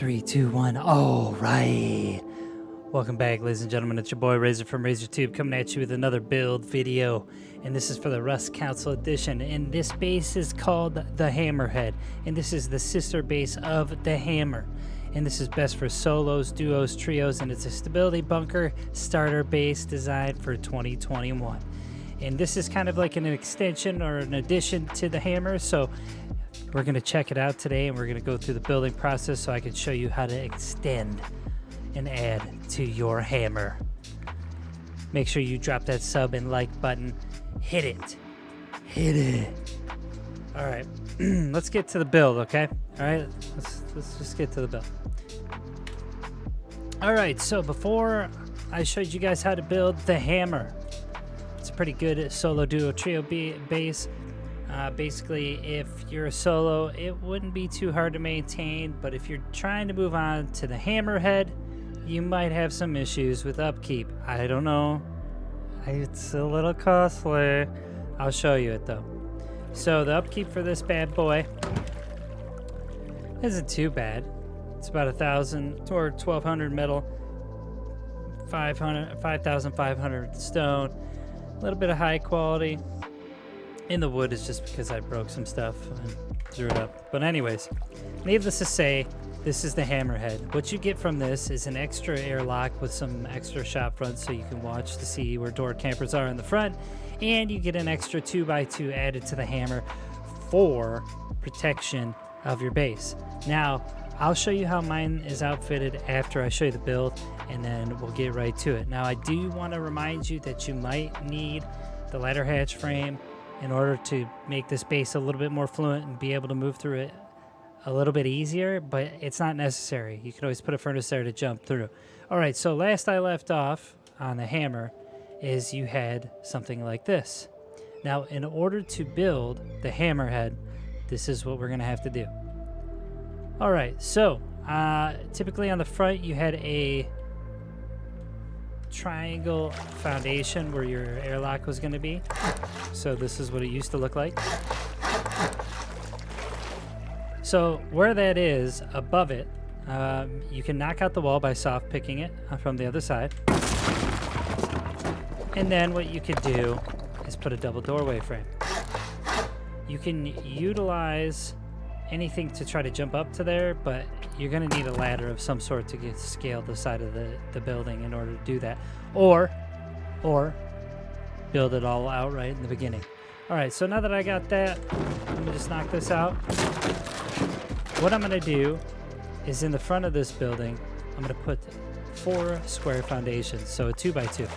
3, 2, 1. All right. Welcome back, ladies and gentlemen. It's your boy Razor from RazorTube coming at you with another build video. And this is for the Rust Council Edition. And this base is called the Hammerhead. And this is the sister base of the Hammer. And this is best for solos, duos, trios. And it's a stability bunker starter base designed for 2021. And this is kind of like an extension or an addition to the Hammer. So we're going to check it out today, and we're going to go through the building process so I can show you how to extend and add to your Hammer. Make sure you drop that sub and like button. Hit it. Hit it. All right. Let's get to the build, okay? All right. Let's just get to the build. All right. So before I showed you guys how to build the Hammer, it's a pretty good solo, duo, trio base. Basically, if you're a solo, it wouldn't be too hard to maintain, but if you're trying to move on to the Hammerhead, you might have some issues with upkeep. I don't know. It's a little costly. I'll show you it though. So the upkeep for this bad boy isn't too bad. It's about 1,000 or 1,200 metal, 5,500 stone, a little bit of high quality. In the wood is just because I broke some stuff and threw it up. But anyways, needless to say, this is the Hammerhead. What you get from this is an extra airlock with some extra shop fronts so you can watch to see where door campers are in the front. And you get an extra 2x2 added to the Hammer for protection of your base. Now, I'll show you how mine is outfitted after I show you the build, and then we'll get right to it. Now, I do want to remind you that you might need the ladder hatch frame in order to make this base a little bit more fluent and be able to move through it a little bit easier, but it's not necessary. You can always put a furnace there to jump through. All right, so last I left off on the Hammer is you had something like this. Now, in order to build the Hammerhead, this is what we're gonna have to do. All right, so typically on the front, you had a triangle foundation where your airlock was going to be. So this is what it used to look like. So where that is, above it, you can knock out the wall by soft picking it from the other side. And then what you could do is put a double doorway frame. You can utilize anything to try to jump up to there, but you're going to need a ladder of some sort to scale the side of the building in order to do that, or build it all outright in the beginning. All right, so now that I got that, I'm going to just knock this out. What I'm going to do is in the front of this building, I'm going to put 4 square foundations, so a 2x2,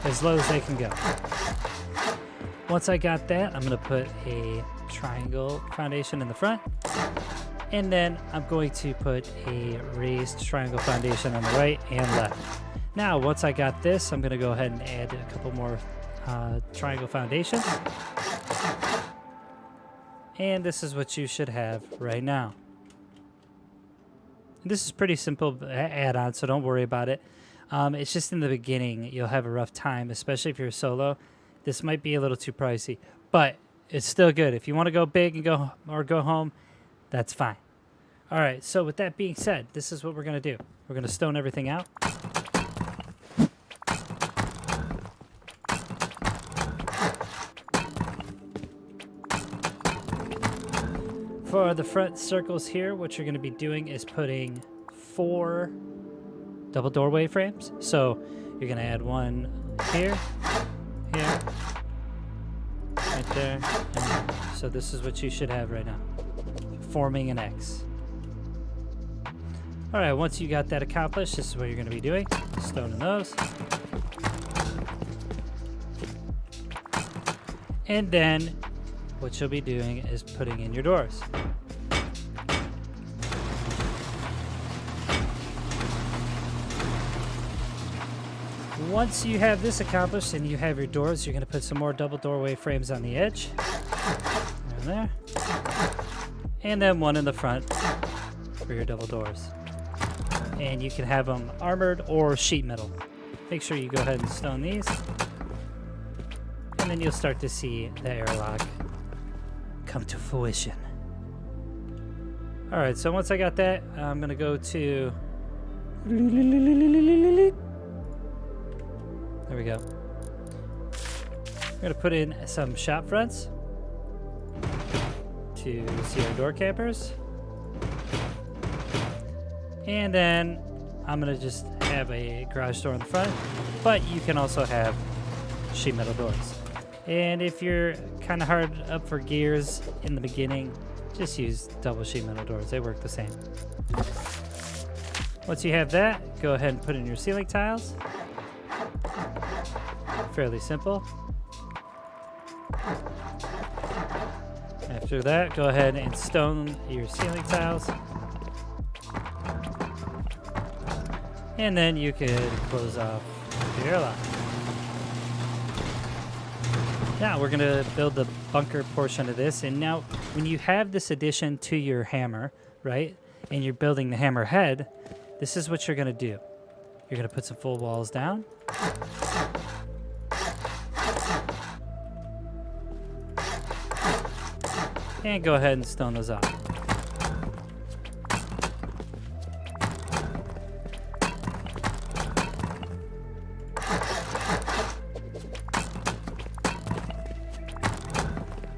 as low as they can go. Once I got that, I'm going to put a triangle foundation in the front, and then I'm going to put a raised triangle foundation on the right and left. Now, once I got this, I'm going to go ahead and add a couple more triangle foundations, and this is what you should have right now. This is pretty simple add-on, so don't worry about it. It's just in the beginning you'll have a rough time, especially if you're a solo. This might be a little too pricey, but it's still good. If you want to go big and go home, that's fine. All right, so with that being said, this is what we're going to do. We're going to stone everything out. For the front circles here, what you're going to be doing is putting 4 double doorway frames. So you're going to add one here, here, right there, and there. So this is what you should have right now, forming an X. All right, once you got that accomplished, this is what you're going to be doing, stoning those. And then what you'll be doing is putting in your doors. Once you have this accomplished and you have your doors, you're going to put some more double doorway frames on the edge. Right there. And then one in the front for your double doors. And you can have them armored or sheet metal. Make sure you go ahead and stone these. And then you'll start to see the airlock come to fruition. All right, so once I got that, I'm gonna go to. There we go. I'm gonna put in some shop fronts to see our door campers. And then I'm gonna just have a garage door in the front, but you can also have sheet metal doors. And if you're kind of hard up for gears in the beginning, just use double sheet metal doors. They work the same. Once you have that, go ahead and put in your ceiling tiles. Fairly simple. After that, go ahead and stone your ceiling tiles. And then you could close off the airlock. Now we're gonna build the bunker portion of this. And now when you have this addition to your hammer, right, and you're building the hammerhead, this is what you're gonna do. You're gonna put some full walls down. And go ahead and stone those up.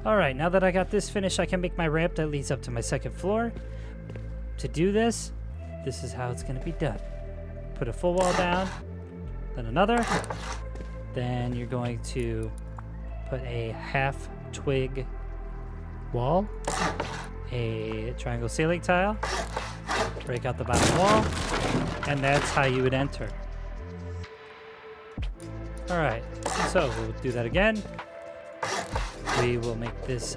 Alright, now that I got this finished, I can make my ramp that leads up to my second floor. To do this, this is how it's going to be done. Put a full wall down, then another. Then you're going to put a half twig wall, a triangle ceiling tile, break out the bottom wall, and that's how you would enter. Alright, so we'll do that again. We will make this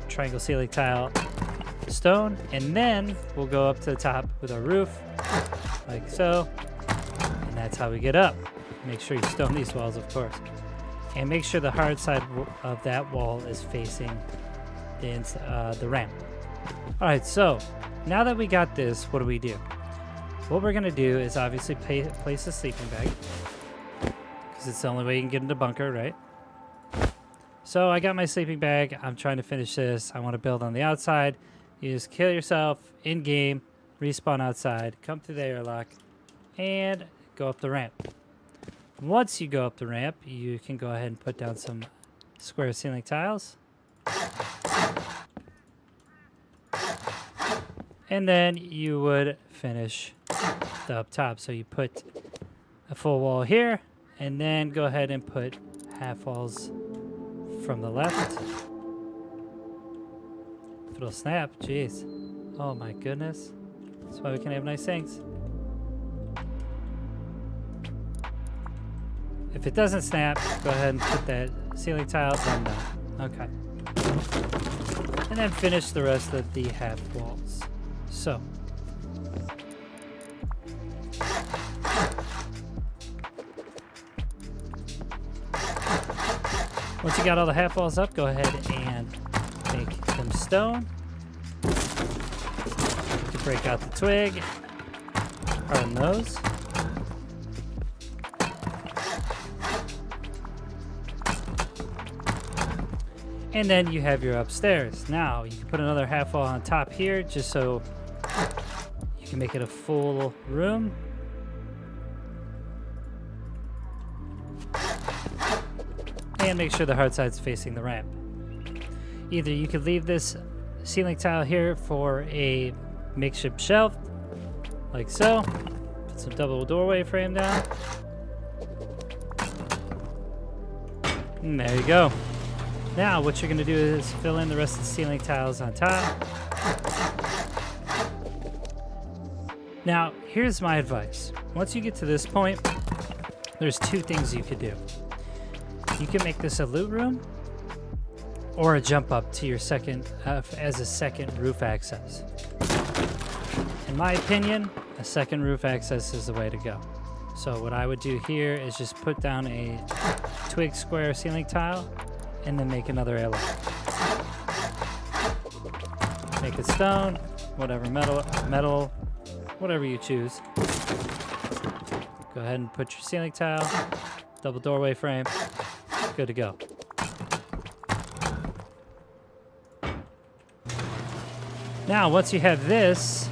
triangle ceiling tile stone, and then we'll go up to the top with our roof, like so, and that's how we get up. Make sure you stone these walls, of course, and make sure the hard side of that wall is facing the ramp. Alright, so now that we got this, what do? What we're going to do is obviously place a sleeping bag, because it's the only way you can get into bunker, right? So I got my sleeping bag. I'm trying to finish this. I want to build on the outside. You just kill yourself in game, respawn outside, come through the airlock, and go up the ramp. Once you go up the ramp, you can go ahead and put down some square ceiling tiles. And then you would finish the up top. So you put a full wall here, and then go ahead and put half walls from the left. If it'll snap, jeez. Oh my goodness. That's why we can have nice things. If it doesn't snap, go ahead and put that ceiling tile down. Okay. And then finish the rest of the half walls. So. Once you got all the half walls up, go ahead and make them stone. You can break out the twig. Pardon those. And then you have your upstairs. Now you can put another half wall on top here just so you can make it a full room. And make sure the hard side's facing the ramp. Either you could leave this ceiling tile here for a makeshift shelf, like so. Put some double doorway frame down. And there you go. Now what you're going to do is fill in the rest of the ceiling tiles on top. Now, here's my advice. Once you get to this point, there's two things you could do. You can make this a loot room or a jump up to your second as a second roof access. In my opinion, a second roof access is the way to go. So what I would do here is just put down a twig square ceiling tile and then make another airlock. Make it stone, whatever, metal, whatever you choose. Go ahead and put your ceiling tile, double doorway frame. Good to go. Now, once you have this,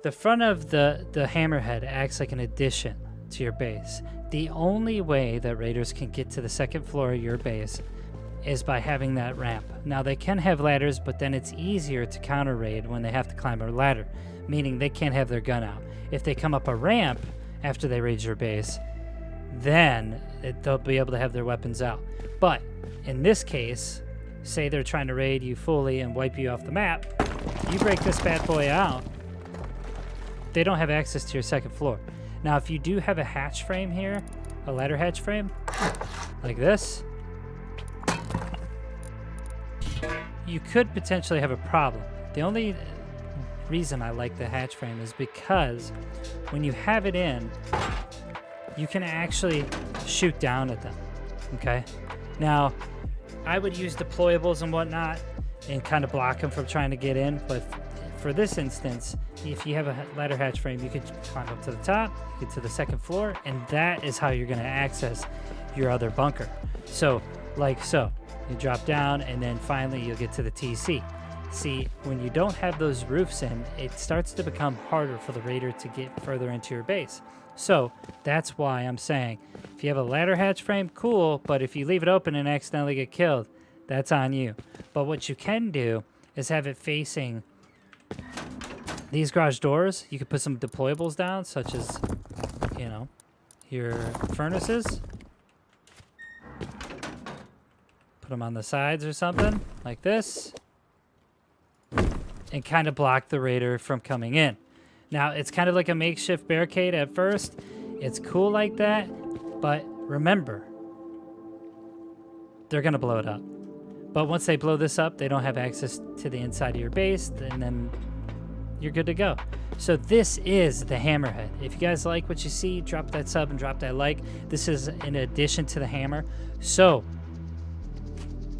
the front of the hammerhead acts like an addition to your base. The only way that raiders can get to the second floor of your base is by having that ramp. Now, they can have ladders, but then it's easier to counter raid when they have to climb a ladder, meaning they can't have their gun out. If they come up a ramp after they raid your base, then they'll be able to have their weapons out. But in this case, say they're trying to raid you fully and wipe you off the map, you break this bad boy out, they don't have access to your second floor. Now, if you do have a hatch frame here, a ladder hatch frame, like this, you could potentially have a problem. The only reason I like the hatch frame is because when you have it in, you can actually shoot down at them, okay? Now, I would use deployables and whatnot and kind of block them from trying to get in, but for this instance, if you have a ladder hatch frame, you could climb up to the top, get to the second floor, and that is how you're going to access your other bunker. So, like so, you drop down, and then finally you'll get to the TC. See, when you don't have those roofs in, it starts to become harder for the raider to get further into your base. So that's why I'm saying, if you have a ladder hatch frame, cool, but if you leave it open and accidentally get killed, that's on you. But what you can do is have it facing these garage doors. You could put some deployables down, such as, you know, your furnaces. Put them on the sides or something, like this, and kind of block the raider from coming in. Now, it's kind of like a makeshift barricade at first. It's cool like that, but remember, they're going to blow it up. But once they blow this up, they don't have access to the inside of your base, and then you're good to go. So this is the Hammerhead. If you guys like what you see, drop that sub and drop that like. This is in addition to the hammer. So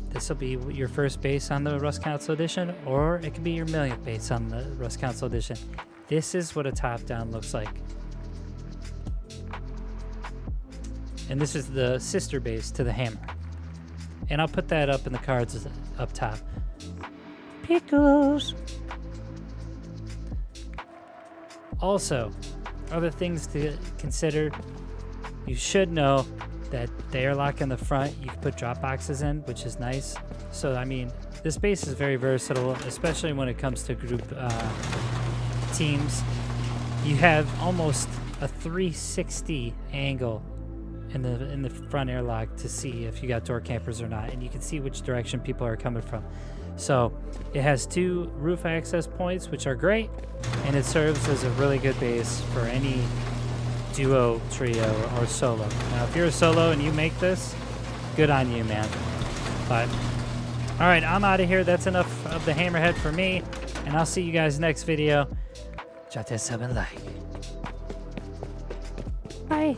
this will be your first base on the Rust Council Edition, or it could be your millionth base on the Rust Council Edition. This is what a top-down looks like. And this is the sister base to the hammer. And I'll put that up in the cards up top. Pickles! Also, other things to consider. You should know that the airlock in the front, you can put drop boxes in, which is nice. So, I mean, this base is very versatile, especially when it comes to group teams. You have almost a 360 angle in the front airlock to see if you got door campers or not, and you can see which direction people are coming from. So it has 2 roof access points, which are great, and it serves as a really good base for any duo, trio, or solo. Now, if you're a solo and you make this, good on you, man. But all right, I'm out of here. That's enough of the Hammerhead for me, and I'll see you guys next video. Drop that sub and like. Bye.